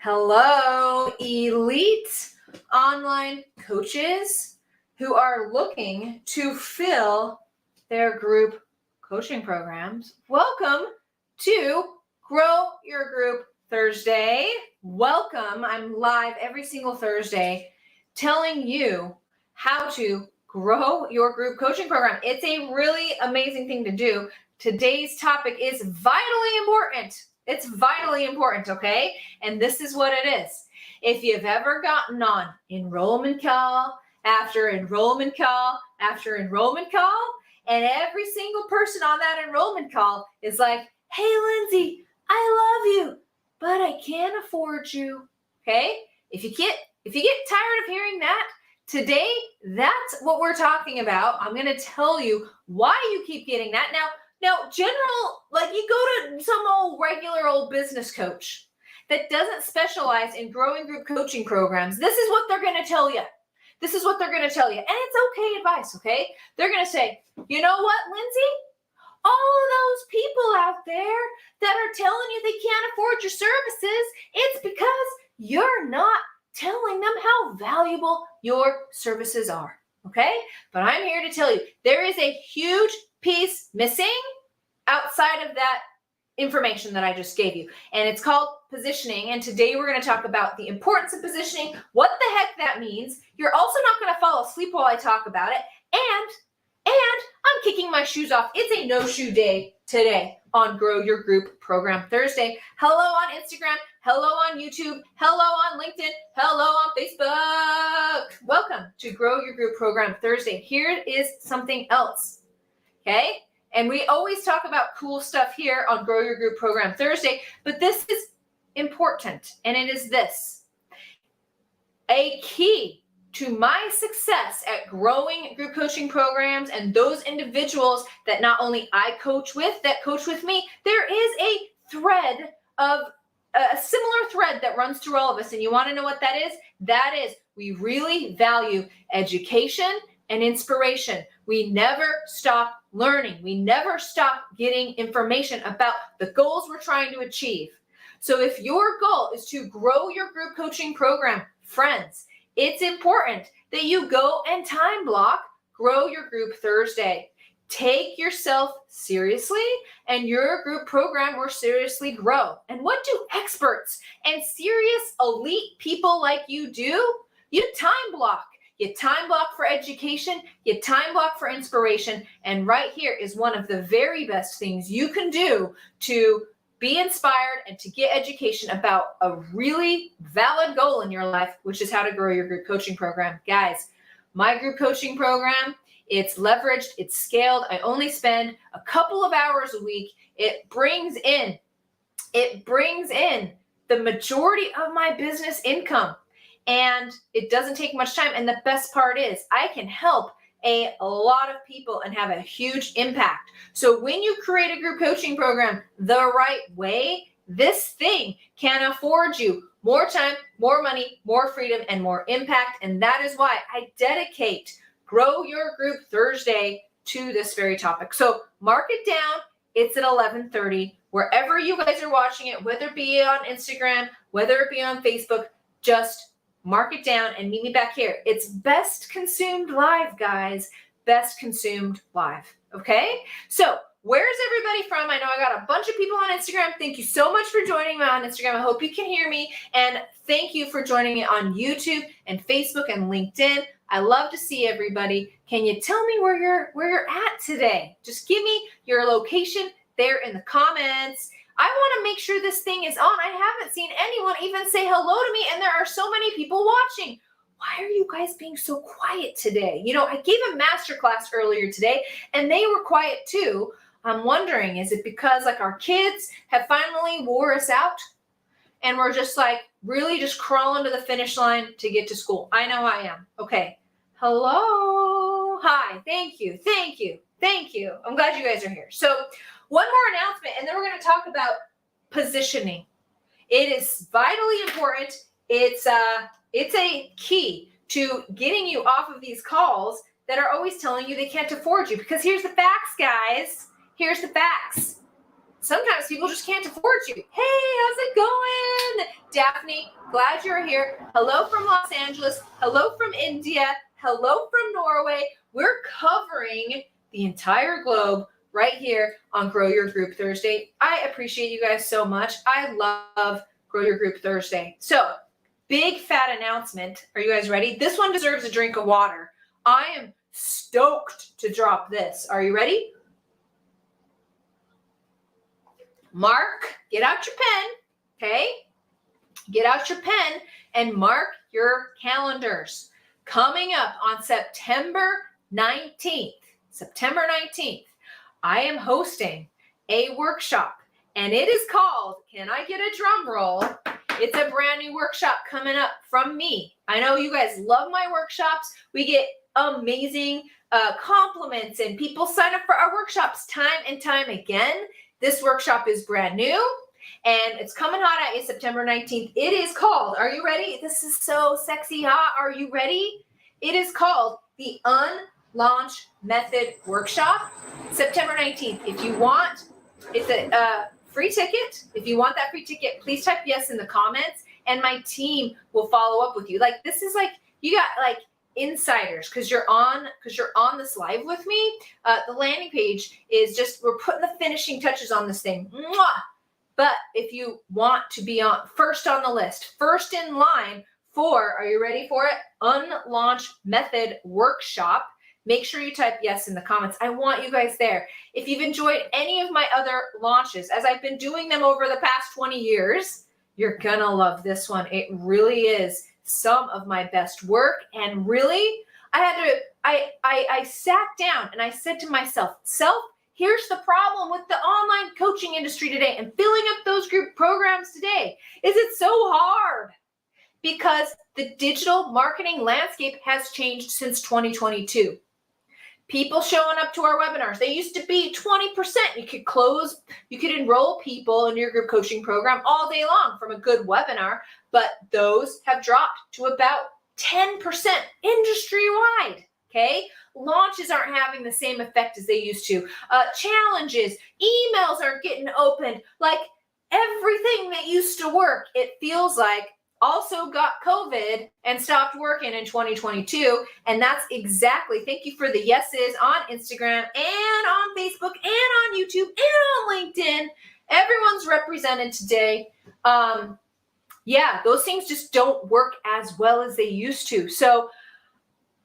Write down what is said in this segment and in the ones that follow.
Hello, elite online coaches who are looking to fill their group coaching programs. Welcome to Grow Your Group Thursday. Welcome. I'm live every single Thursday telling you how to grow your group coaching program. It's a really amazing thing to do. Today's topic is vitally important. It's vitally important, okay? And this is what it is. If you've ever gotten on enrollment call after enrollment call after enrollment call, and every single person on that enrollment call is like, hey, Lindsay, I love you, but I can't afford you, okay? If you get tired of hearing that, today, that's what we're talking about. I'm going to tell you why you keep getting that. Now, general, like you go to some old regular old business coach that doesn't specialize in growing group coaching programs. This is what they're going to tell you. This is what they're going to tell you. And it's okay advice, okay? They're going to say, you know what, Lindsay? All of those people out there that are telling you they can't afford your services, it's because you're not telling them how valuable your services are, okay? But I'm here to tell you, there is a huge piece missing outside of that information that I just gave you, and it's called positioning. And today we're going to talk about the importance of positioning, what the heck that means. You're also not going to fall asleep while I talk about it, and I'm kicking my shoes off. It's a no-shoe day today on Grow Your Group Program Thursday. Hello on Instagram, hello on YouTube, hello on LinkedIn, hello on Facebook. Welcome to Grow Your Group Program Thursday. Here is something else, okay? And we always talk about cool stuff here on Grow Your Group Program Thursday, but this is important, and it is this. A key to my success at growing group coaching programs and those individuals that not only I coach with, that coach with me, there is a thread of a similar thread that runs through all of us. And you want to know what that is? That is, we really value education and inspiration. We never stop learning. We never stop getting information about the goals we're trying to achieve. So if your goal is to grow your group coaching program, friends, it's important that you go and time block Grow Your Group Thursday. Take yourself seriously, and your group program will seriously grow. And what do experts and serious elite people like you do? You time block. You time block for education, you time block for inspiration, and right here is one of the very best things you can do to be inspired and to get education about a really valid goal in your life, which is how to grow your group coaching program. Guys, my group coaching program, it's leveraged, it's scaled. I only spend a couple of hours a week. It brings in the majority of my business income. And it doesn't take much time. And the best part is I can help a lot of people and have a huge impact. So when you create a group coaching program the right way, this thing can afford you more time, more money, more freedom, and more impact. And that is why I dedicate Grow Your Group Thursday to this very topic. So mark it down. It's at 11:30. Wherever you guys are watching it, whether it be on Instagram, whether it be on Facebook, just mark it down and meet me back here. It's best consumed live, guys. Best consumed live. Okay? So where's everybody from? I know I got a bunch of people on Instagram. Thank you so much for joining me on Instagram. I hope you can hear me. And thank you for joining me on YouTube and Facebook and LinkedIn. I love to see everybody. Can you tell me where you're at today? Just give me your location there in the comments. I want to make sure this thing is on. I haven't seen anyone even say hello to me, and there are so many people watching. Why are you guys being so quiet today? You know, I gave a masterclass earlier today, and they were quiet too. I'm wondering, is it because like our kids have finally wore us out, and we're just like really just crawling to the finish line to get to school? I know I am. Okay. Hello. Hi. Thank you. Thank you. Thank you. I'm glad you guys are here. So one more announcement, and then we're going to talk about positioning. It is vitally important. It's a key to getting you off of these calls that are always telling you they can't afford you. Because here's the facts, guys. Here's the facts. Sometimes people just can't afford you. Hey, how's it going? Daphne, glad you're here. Hello from Los Angeles. Hello from India. Hello from Norway. We're covering the entire globe right here on Grow Your Group Thursday. I appreciate you guys so much. I love Grow Your Group Thursday. So, big fat announcement. Are you guys ready? This one deserves a drink of water. I am stoked to drop this. Are you ready? Mark, get out your pen, okay? Get out your pen and mark your calendars. Coming up on September 19th, I am hosting a workshop, and it is called, can I get a drum roll? It's a brand new workshop coming up from me. I know you guys love my workshops. We get amazing compliments, and people sign up for our workshops time and time again. This workshop is brand new, and it's coming hot at you September 19th. It is called, are you ready? This is so sexy hot. Are you ready? It is called the Unlaunch Method Workshop, September 19th. If you want, it's a free ticket. If you want that free ticket, please type yes in the comments, and my team will follow up with you. Like, this is like, you got like insiders because you're on this live with me. The landing page is just, we're putting the finishing touches on this thing. Mwah! But if you want to be on first on the list, first in line for, are you ready for it? Unlaunch Method Workshop. Make sure you type yes in the comments. I want you guys there. If you've enjoyed any of my other launches, as I've been doing them over the past 20 years, you're gonna love this one. It really is some of my best work. And really, I sat down and I said to myself, here's the problem with the online coaching industry today and filling up those group programs today. Is it so hard? Because the digital marketing landscape has changed since 2022. People showing up to our webinars, they used to be 20%. You could enroll people in your group coaching program all day long from a good webinar, but those have dropped to about 10% industry-wide, okay? Launches aren't having the same effect as they used to. Challenges, emails aren't getting opened. Like, everything that used to work, it feels like, also got COVID and stopped working in 2022. And that's exactly, thank you for the yeses on Instagram and on Facebook and on YouTube and on LinkedIn. Everyone's represented today. Yeah, those things just don't work as well as they used to. So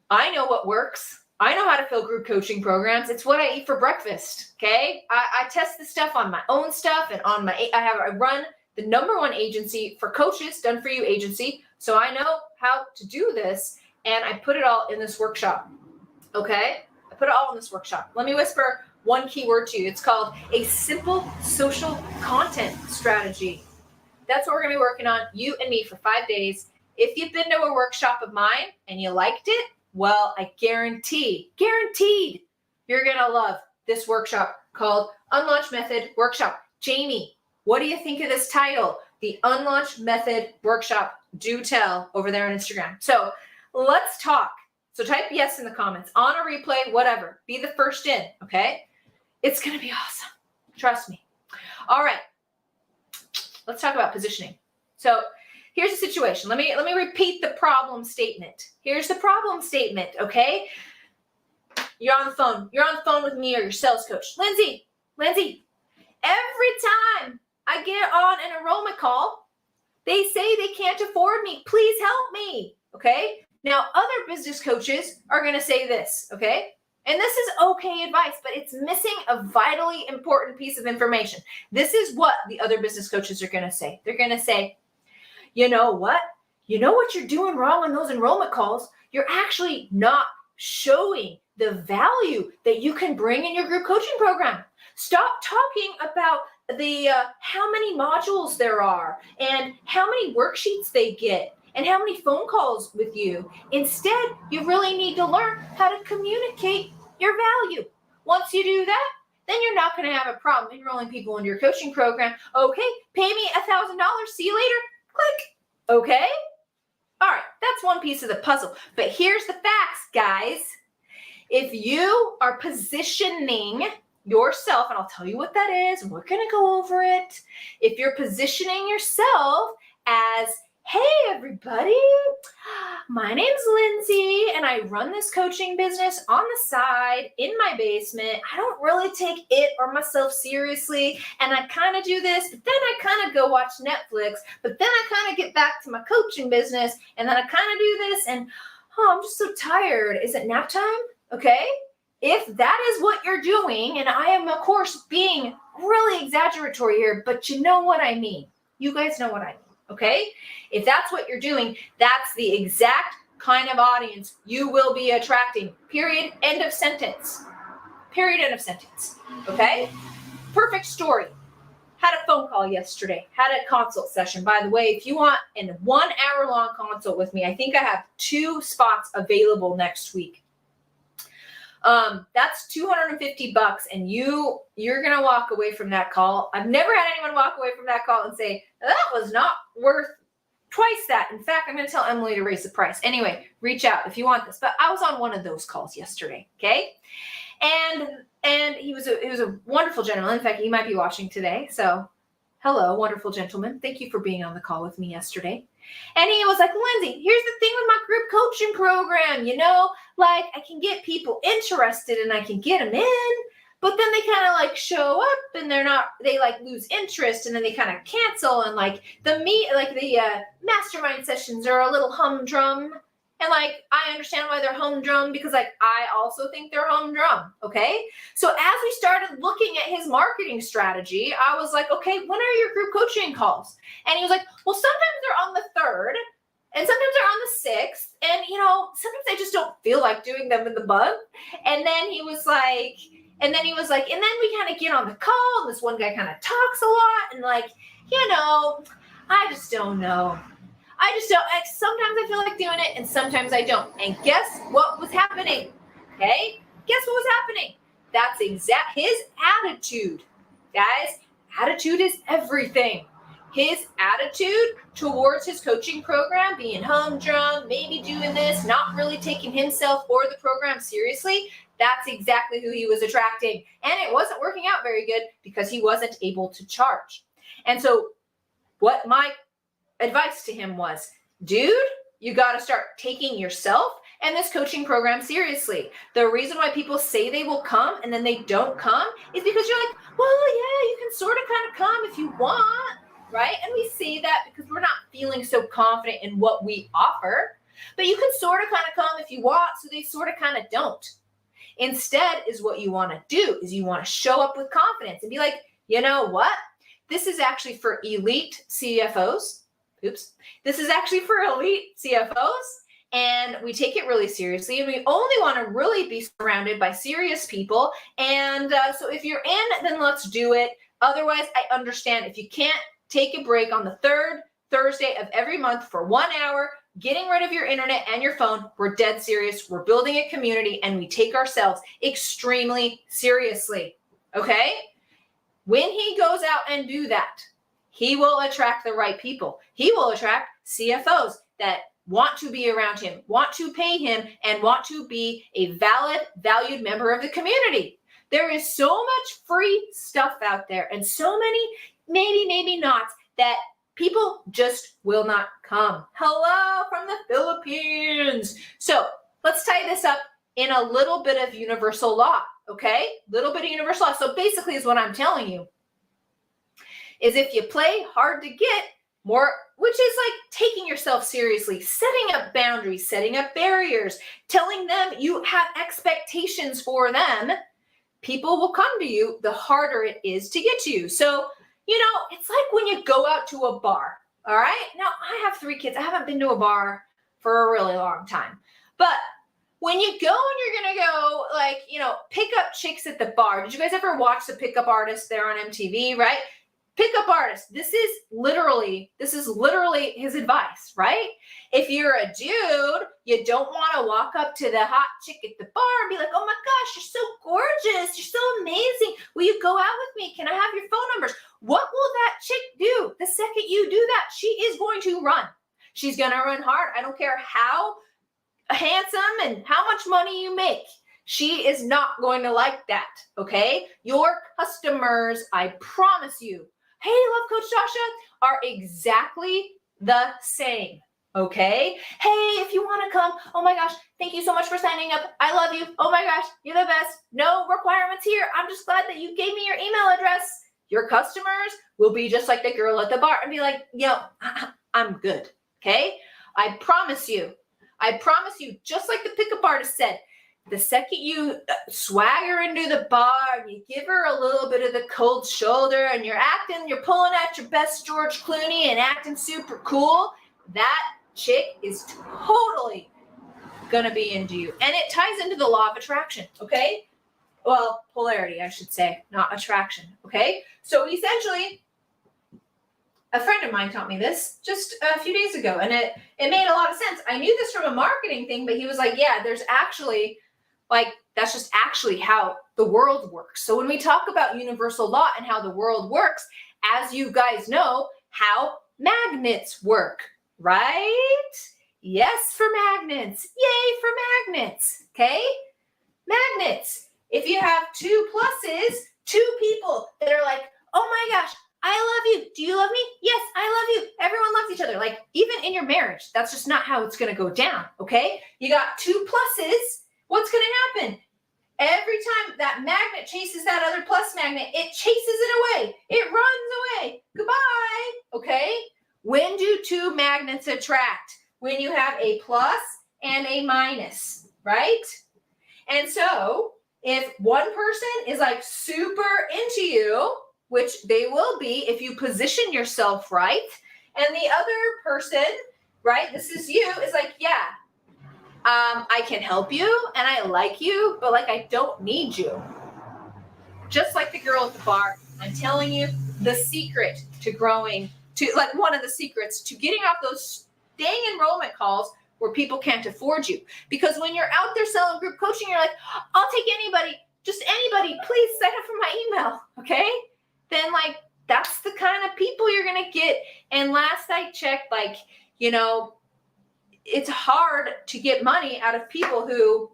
I know what works. I know how to fill group coaching programs. It's what I eat for breakfast, okay? I test the stuff on my own stuff and on my, I run the #1 agency for coaches, Done For You agency. So I know how to do this, and I put it all in this workshop, okay? I put it all in this workshop. Let me whisper one key word to you. It's called a simple social content strategy. That's what we're gonna be working on, you and me, for 5 days. If you've been to a workshop of mine and you liked it, well, I guaranteed, you're gonna love this workshop called Unlaunch Method Workshop. Jamie, what do you think of this title? The Unlaunch Method Workshop. Do tell over there on Instagram. So let's talk. So type yes in the comments, on a replay, whatever. Be the first in, okay? It's going to be awesome. Trust me. All right. Let's talk about positioning. So here's the situation. Let me repeat the problem statement. Here's the problem statement, okay? You're on the phone. You're on the phone with me or your sales coach. Lindsay, every time I get on an enrollment call, they say they can't afford me. Please help me, okay? Now, other business coaches are going to say this, okay? And this is okay advice, but it's missing a vitally important piece of information. This is what the other business coaches are going to say. They're going to say, you know what? You know what you're doing wrong on those enrollment calls? You're actually not showing the value that you can bring in your group coaching program. Stop talking about the how many modules there are and how many worksheets they get and how many phone calls with you. Instead, you really need to learn how to communicate your value. Once you do that, then you're not going to have a problem enrolling people into your coaching program. Okay, pay me $1,000. See you later. Click. Okay? All right, that's one piece of the puzzle. But here's the facts, guys. If you are positioning yourself, and I'll tell you what that is, and we're going to go over it. If you're positioning yourself as, hey, everybody, my name's Lindsay, and I run this coaching business on the side in my basement. I don't really take it or myself seriously, and I kind of do this, but then I kind of go watch Netflix, but then I kind of get back to my coaching business, and then I kind of do this, and I'm just so tired. Is it nap time? Okay. If that is what you're doing, and I am, of course, being really exaggeratory here, but you know what I mean. You guys know what I mean. Okay? If that's what you're doing, that's the exact kind of audience you will be attracting. Period. End of sentence. Period. End of sentence. Okay? Perfect story. Had a phone call yesterday. Had a consult session. By the way, if you want a 1 hour long consult with me, I think I have 2 spots available next week. That's $250, and you're gonna walk away from that call. I've never had anyone walk away from that call and say that was not worth twice that. In fact, I'm gonna tell Emily to raise the price. Anyway, reach out if you want this. But I was on one of those calls yesterday. Okay, and he was a wonderful gentleman. In fact, he might be watching today. So, hello, wonderful gentleman. Thank you for being on the call with me yesterday. And he was like, Lindsay, here's the thing with my group coaching program, like I can get people interested and I can get them in, but then they kind of like show up and they like lose interest and then they kind of cancel, and like the mastermind sessions are a little humdrum. And like, I understand why they're humdrum because like, I also think they're humdrum. Okay. So as we started looking at his marketing strategy, I was like, okay, when are your group coaching calls? And he was like, well, sometimes they're on the 3rd and sometimes they're on the 6th. And sometimes I just don't feel like doing them in the month. And then he was like, and then we kind of get on the call and this one guy kind of talks a lot. And like, I just don't know. Sometimes I feel like doing it and sometimes I don't. And guess what was happening? Okay? Guess what was happening? That's his attitude. Guys, attitude is everything. His attitude towards his coaching program, being humdrum, maybe doing this, not really taking himself or the program seriously, that's exactly who he was attracting. And it wasn't working out very good because he wasn't able to charge. And so what my advice to him was, dude, you got to start taking yourself and this coaching program seriously. The reason why people say they will come and then they don't come is because you're like, well, yeah, you can sort of kind of come if you want, right? And we say that because we're not feeling so confident in what we offer, but you can sort of kind of come if you want, so they sort of kind of don't. Instead is what you want to do is you want to show up with confidence and be like, you know what? This is actually for elite CFOs. This is actually for elite CFOs, and we take it really seriously, and we only want to really be surrounded by serious people. And so if you're in, then let's do it. Otherwise, I understand if you can't take a break on the 3rd Thursday of every month for 1 hour, getting rid of your internet and your phone. We're dead serious. We're building a community, and we take ourselves extremely seriously. Okay? When he goes out and do that, he will attract the right people. He will attract CFOs that want to be around him, want to pay him, and want to be a valid, valued member of the community. There is so much free stuff out there and so many maybe nots that people just will not come. Hello from the Philippines. So let's tie this up in a little bit of universal law, okay? Little bit of universal law. So basically is what I'm telling you is if you play hard to get more, which is like taking yourself seriously, setting up boundaries, setting up barriers, telling them you have expectations for them, people will come to you the harder it is to get to you. So, it's like when you go out to a bar, all right? Now, I have 3 kids. I haven't been to a bar for a really long time. But when you go and you're going to go, pick up chicks at the bar. Did you guys ever watch the Pickup Artist there on MTV, right? Pickup artist. This is literally his advice, right? If you're a dude, you don't want to walk up to the hot chick at the bar and be like, oh my gosh, you're so gorgeous. You're so amazing. Will you go out with me? Can I have your phone numbers? What will that chick do the second you do that? She is going to run. She's going to run hard. I don't care how handsome and how much money you make. She is not going to like that, okay? Your customers, I promise you, hey, Love Coach Dasha, are exactly the same. Okay? Hey, if you want to come, oh my gosh, thank you so much for signing up. I love you. Oh my gosh, you're the best. No requirements here. I'm just glad that you gave me your email address. Your customers will be just like the girl at the bar and be like, yo, I'm good. Okay? I promise you, just like the pickup artist said, the second you swagger into the bar and you give her a little bit of the cold shoulder and you're pulling out your best George Clooney and acting super cool, that chick is totally gonna be into you. And it ties into the law of attraction, okay? Well, polarity, I should say, not attraction, okay? So essentially, a friend of mine taught me this just a few days ago, and it made a lot of sense. I knew this from a marketing thing, but he was like, yeah, there's actually, that's just actually how the world works. So when we talk about universal law and how the world works, as you guys know, how magnets work, right? Yes, for magnets. Yay for magnets, okay? Magnets. If you have two pluses, two people that are like, oh my gosh, I love you. Do you love me? Yes, I love you. Everyone loves each other. Like, even in your marriage, that's just not how it's going to go down, okay? You got two pluses. What's going to happen? Every time that magnet chases that other plus magnet, it chases it away. It runs away. Goodbye, okay? When do two magnets attract? When you have a plus and a minus, right? And so if one person is like super into you, which they will be if you position yourself right, and the other person, right, this is you, is like, yeah, I can help you and I like you, but like I don't need you. Just like the girl at the bar, I'm telling you the secret to growing, one of the secrets to getting off those dang enrollment calls where people can't afford you. Because when you're out there selling group coaching, you're like, I'll take anybody, just anybody, please sign up for my email, okay? Then like, that's the kind of people you're going to get. And last I checked, like, you know, it's hard to get money out of people who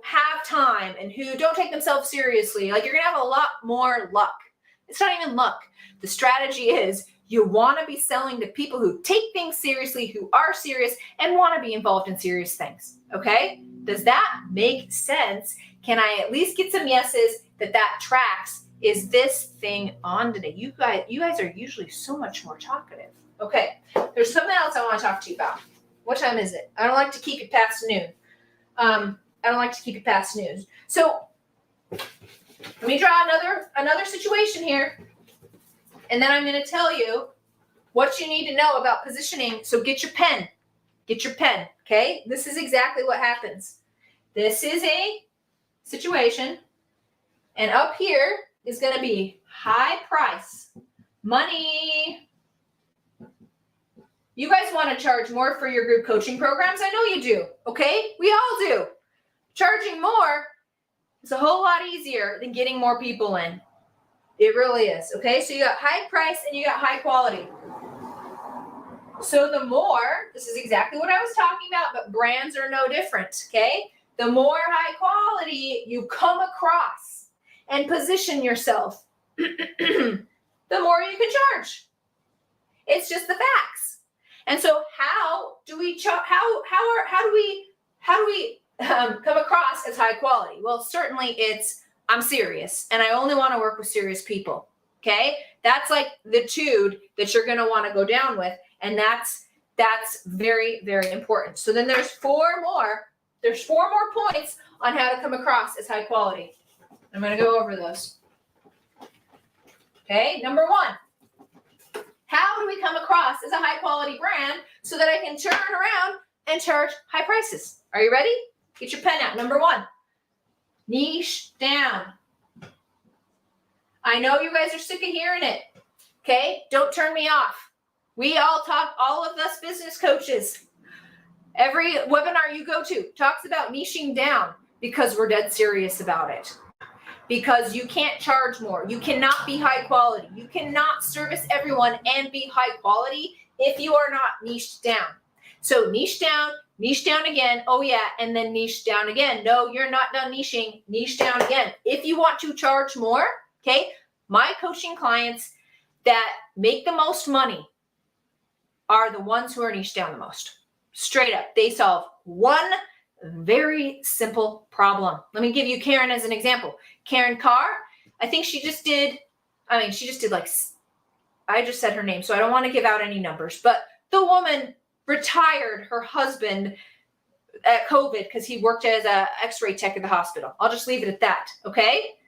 have time and who don't take themselves seriously. Like, you're going to have a lot more luck. It's not even luck. The strategy is you want to be selling to people who take things seriously, who are serious, and want to be involved in serious things. Okay? Does that make sense? Can I at least get some yeses that tracks? Is this thing on today? You guys are usually so much more talkative. Okay, there's something else I want to talk to you about. What time is it? I don't like to keep it past noon. So let me draw another situation here, and then I'm going to tell you what you need to know about positioning. So get your pen. Okay? This is exactly what happens. This is a situation, and up here is going to be high price, money. You guys want to charge more for your group coaching programs? I know you do, okay? We all do. Charging more is a whole lot easier than getting more people in. It really is, okay? So you got high price and you got high quality. So the more, this is exactly what I was talking about, but brands are no different, okay? The more high quality you come across and position yourself, the more you can charge. It's just the facts. And so how do we come across as high quality? Well, certainly it's I'm serious and I only want to work with serious people. Okay? That's like the tude that you're going to want to go down with, and that's very, very important. So then there's four more points on how to come across as high quality. I'm going to go over those. Okay? Number one. How do we come across as a high quality brand so that I can turn around and charge high prices? Are you ready? Get your pen out. Number one, niche down. I know you guys are sick of hearing it. Okay? Don't turn me off. We all talk, all of us business coaches. Every webinar you go to talks about niching down because we're dead serious about it. Because you can't charge more. You cannot be high quality. You cannot service everyone and be high quality if you are not niched down. So niche down again. Oh yeah, and then niche down again. No, you're not done niching. Niche down again. If you want to charge more, okay, my coaching clients that make the most money, are the ones who are niche down the most. Straight up, they solve one very simple problem. Let me give you Karen as an example. Karen Carr, I think she just did like, I just said her name, so I don't want to give out any numbers, but the woman retired her husband at COVID because he worked as a x-ray tech at the hospital. I'll just leave it at that, okay?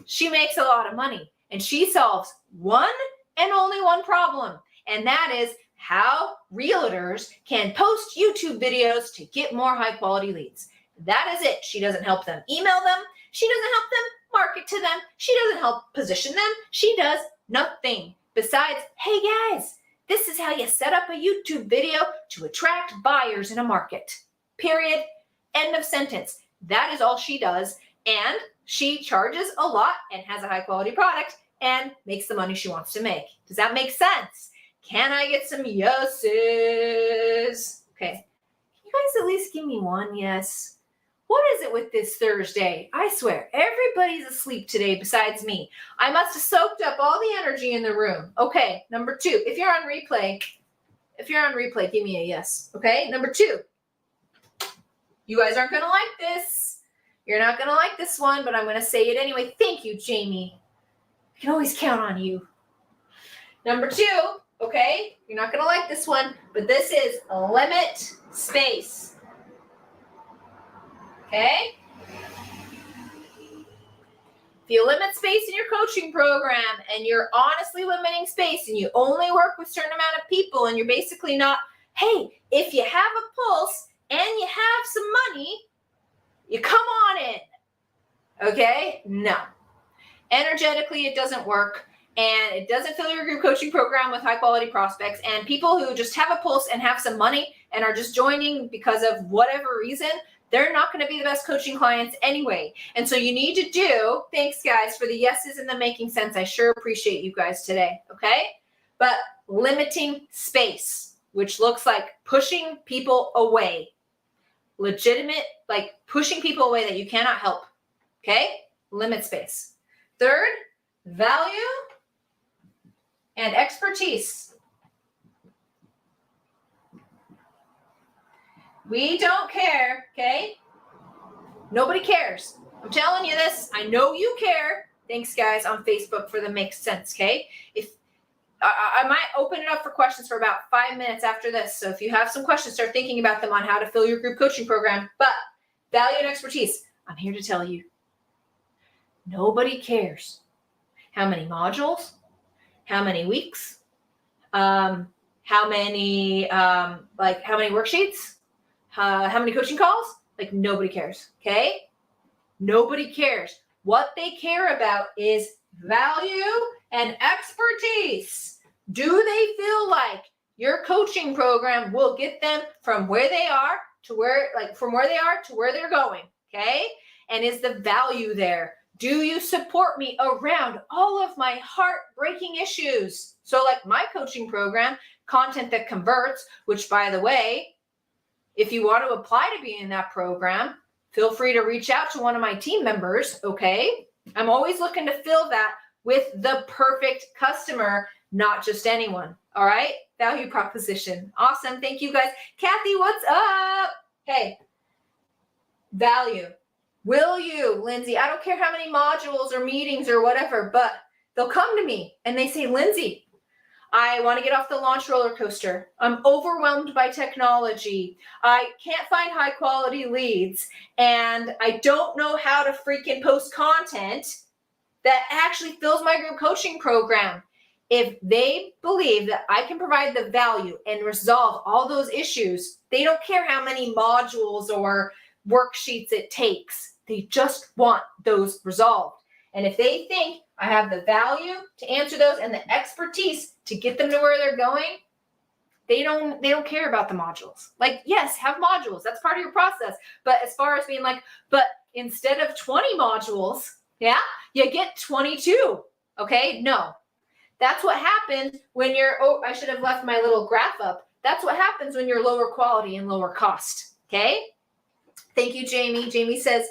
She makes a lot of money, and she solves one and only one problem, and that is how realtors can post YouTube videos to get more high quality leads. That is it. She doesn't help them email them. She doesn't help them market to them. She doesn't help position them. She does nothing besides, hey guys, this is how you set up a YouTube video to attract buyers in a market. Period. End of sentence. That is all she does. And she charges a lot and has a high quality product and makes the money she wants to make. Does that make sense? Can I get some yeses? Okay. Can you guys at least give me one yes? What is it with this Thursday? I swear, everybody's asleep today besides me. I must have soaked up all the energy in the room. Okay, number 2. If you're on replay, give me a yes. Okay, number 2. You guys aren't going to like this. You're not going to like this one, but I'm going to say it anyway. Thank you, Jamie. I can always count on you. Number 2, okay? You're not going to like this one, but this is limit space. Okay? If you limit space in your coaching program and you're honestly limiting space and you only work with a certain amount of people and you're basically not, hey, if you have a pulse and you have some money, you come on in. Okay? No. Energetically, it doesn't work. And it doesn't fill your group coaching program with high quality prospects. And people who just have a pulse and have some money and are just joining because of whatever reason, they're not going to be the best coaching clients anyway. And so you need to do, thanks guys for the yeses and the making sense. I sure appreciate you guys today. Okay? But limiting space, which looks like pushing people away. Legitimate, like pushing people away that you cannot help. Okay? Limit space. Third, value and expertise. We don't care, okay? Nobody cares. I'm telling you this. I know you care. Thanks, guys, on Facebook for the makes sense, okay? If I might open it up for questions for about 5 minutes after this. So if you have some questions, start thinking about them on how to fill your group coaching program. But value and expertise, I'm here to tell you. Nobody cares how many modules, how many weeks, how many worksheets, how many coaching calls. Like, nobody cares. Okay? Nobody cares. What they care about is value and expertise. Do they feel like your coaching program will get them from where they are to where they're going? Okay? And is the value there? Do you support me around all of my heartbreaking issues? So like my coaching program, Content That Converts, which by the way, if you want to apply to be in that program, feel free to reach out to one of my team members, okay? I'm always looking to fill that with the perfect customer, not just anyone, all right? Value proposition. Awesome. Thank you, guys. Kathy, what's up? Hey, value. Will you, Lindsay? I don't care how many modules or meetings or whatever, but they'll come to me and they say, Lindsay, I want to get off the launch roller coaster. I'm overwhelmed by technology. I can't find high quality leads. And I don't know how to freaking post content that actually fills my group coaching program. If they believe that I can provide the value and resolve all those issues, they don't care how many modules or worksheets it takes. They just want those resolved. And if they think I have the value to answer those and the expertise to get them to where they're going, they don't care about the modules. Like, yes, have modules. That's part of your process. But as far as being like, but instead of 20 modules, yeah, you get 22. Okay? No. That's what happens when you're, I should have left my little graph up. That's what happens when you're lower quality and lower cost. Okay? Thank you, Jamie. Jamie says,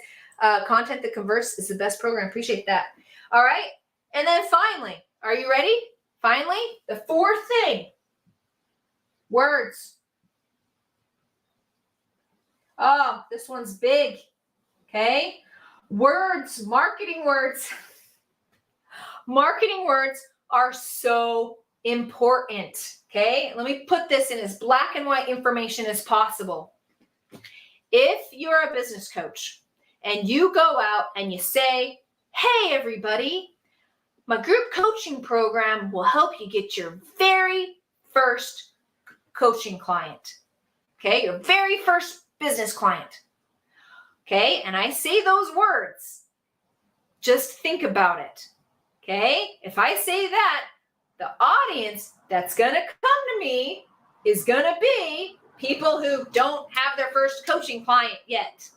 Content That Converts is the best program. Appreciate that. All right. And then finally, are you ready? Finally, the fourth thing. Words. Oh, this one's big. Okay. Words, marketing words. Marketing words are so important. Okay. Let me put this in as black and white information as possible. If you're a business coach and you go out and you say, hey, everybody, my group coaching program will help you get your very first coaching client. Okay. Your very first business client. Okay. And I say those words. Just think about it. Okay. If I say that, the audience that's going to come to me is going to be people who don't have their first coaching client yet.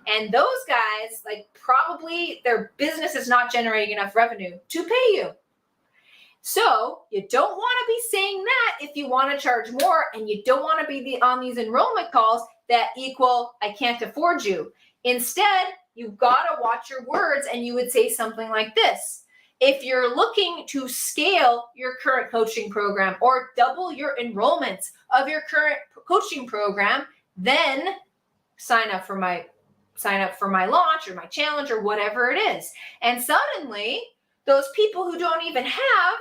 And those guys, like, probably their business is not generating enough revenue to pay you. So you don't want to be saying that if you want to charge more, and you don't want to be on these enrollment calls that equal, I can't afford you. Instead, you've got to watch your words, and you would say something like this. If you're looking to scale your current coaching program or double your enrollments of your current coaching program, then sign up for my launch or my challenge or whatever it is. And suddenly, those people who don't even have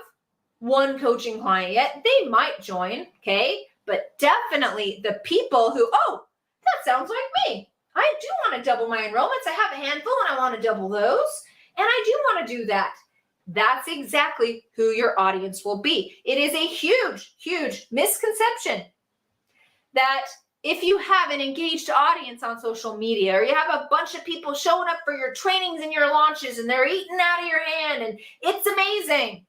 one coaching client yet, they might join, okay? But definitely the people who, oh, that sounds like me. I do want to double my enrollments. I have a handful and I want to double those. And I do want to do that. That's exactly who your audience will be. It is a huge, huge misconception that if you have an engaged audience on social media, or you have a bunch of people showing up for your trainings and your launches and they're eating out of your hand and it's amazing,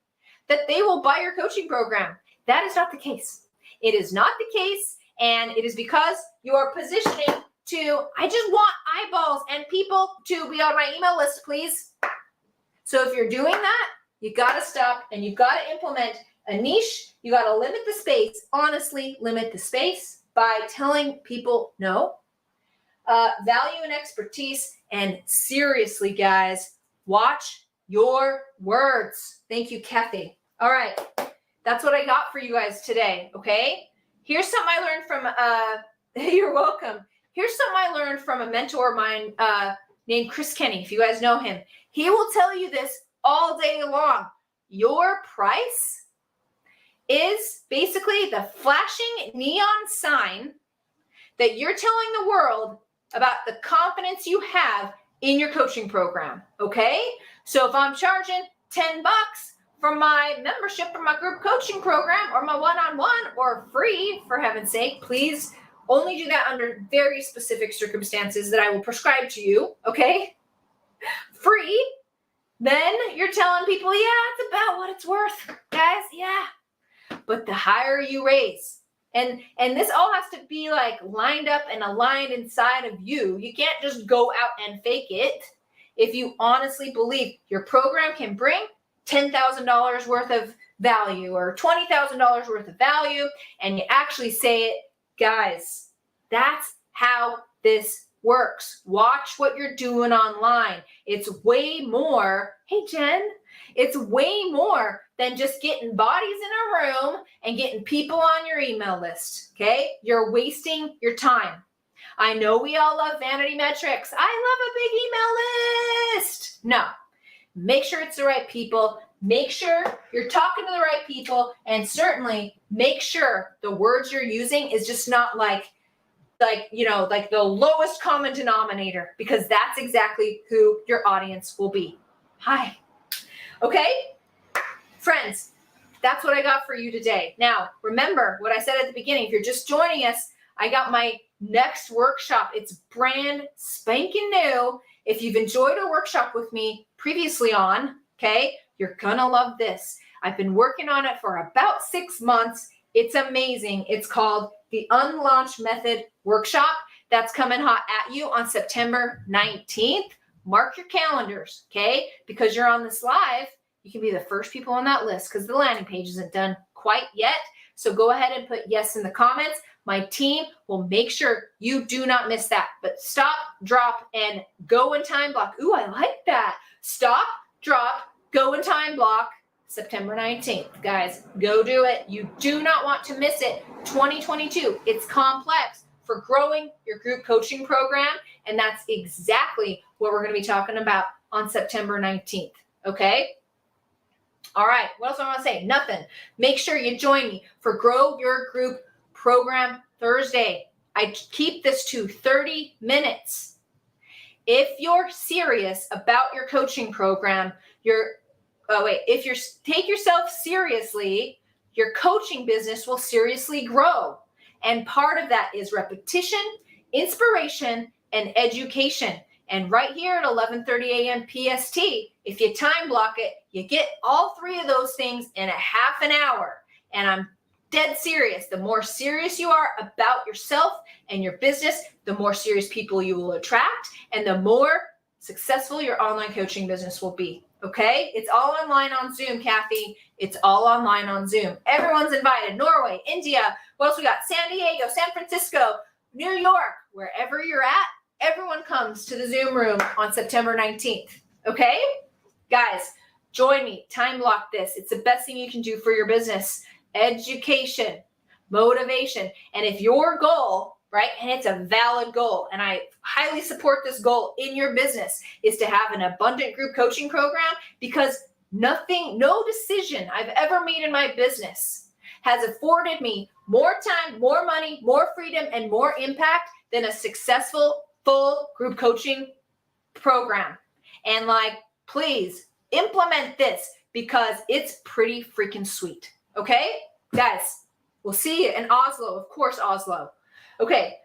that they will buy your coaching program. That is not the case. It is not the case. And it is because you are positioning to, I just want eyeballs and people to be on my email list, please. So if you're doing that, you got to stop and you got to implement a niche. You got to limit the space. Honestly, limit the space by telling people no. Value and expertise. And seriously, guys, watch your words. Thank you, Kathy. All right. That's what I got for you guys today. Okay. Here's something I learned from, you're welcome. Here's something I learned from a mentor of mine named Chris Kenny, if you guys know him. He will tell you this all day long. Your price is basically the flashing neon sign that you're telling the world about the confidence you have in your coaching program, okay? So if I'm charging $10 for my membership for my group coaching program or my one-on-one, or free, for heaven's sake, please only do that under very specific circumstances that I will prescribe to you, okay? Free, then you're telling people, yeah, it's about what it's worth, guys, yeah. But the higher you raise, and this all has to be like lined up and aligned inside of you. You can't just go out and fake it. If you honestly believe your program can bring $10,000 worth of value or $20,000 worth of value, and you actually say it, guys, that's how this works. Watch what you're doing online. It's way more, hey Jen, it's way more than just getting bodies in a room and getting people on your email list, okay? You're wasting your time. I know we all love vanity metrics. I love a big email list. No, make sure it's the right people. Make sure you're talking to the right people, and certainly make sure the words you're using is just not like the lowest common denominator, because that's exactly who your audience will be. Hi. Okay? Friends, that's what I got for you today. Now, remember what I said at the beginning. If you're just joining us, I got my next workshop. It's brand spanking new. If you've enjoyed a workshop with me previously on, okay, you're gonna love this. I've been working on it for about 6 months. It's amazing. It's called the Unlaunch Method Workshop. That's coming hot at you on September 19th. Mark your calendars, okay? Because you're on this live, you can be the first people on that list because the landing page isn't done quite yet. So go ahead and put yes in the comments. My team will make sure you do not miss that. But stop, drop, and go in time block. Ooh, I like that. Stop, drop, go in time block September 19th. Guys, go do it. You do not want to miss it. 2022, it's complex for growing your group coaching program, and that's exactly what we're going to be talking about on September 19th, okay? All right, what else do I want to say? Nothing. Make sure you join me for Grow Your Group Program Thursday. I keep this to 30 minutes. If you're serious about your coaching program, if you take yourself seriously, your coaching business will seriously grow. And part of that is repetition, inspiration, and education. And right here at 11:30 a.m. PST, if you time block it, you get all three of those things in a half an hour. And I'm dead serious. The more serious you are about yourself and your business, the more serious people you will attract, and the more successful your online coaching business will be. Okay? It's all online on Zoom, Kathy. It's all online on Zoom. Everyone's invited. Norway, India. What else we got? San Diego, San Francisco, New York, wherever you're at. Everyone comes to the Zoom room on September 19th. Okay? Guys, join me. Time block this. It's the best thing you can do for your business. Education, motivation. And if your goal, right, and it's a valid goal, and I highly support this goal in your business, is to have an abundant group coaching program, because no decision I've ever made in my business has afforded me more time, more money, more freedom, and more impact than a successful full group coaching program. And please implement this, because it's pretty freaking sweet. Okay, guys, we'll see you in Oslo. Of course, Oslo. Okay,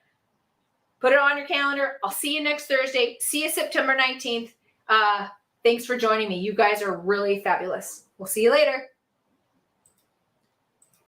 put it on your calendar. I'll see you next Thursday. See you September 19th. Thanks for joining me. You guys are really fabulous. We'll see you later.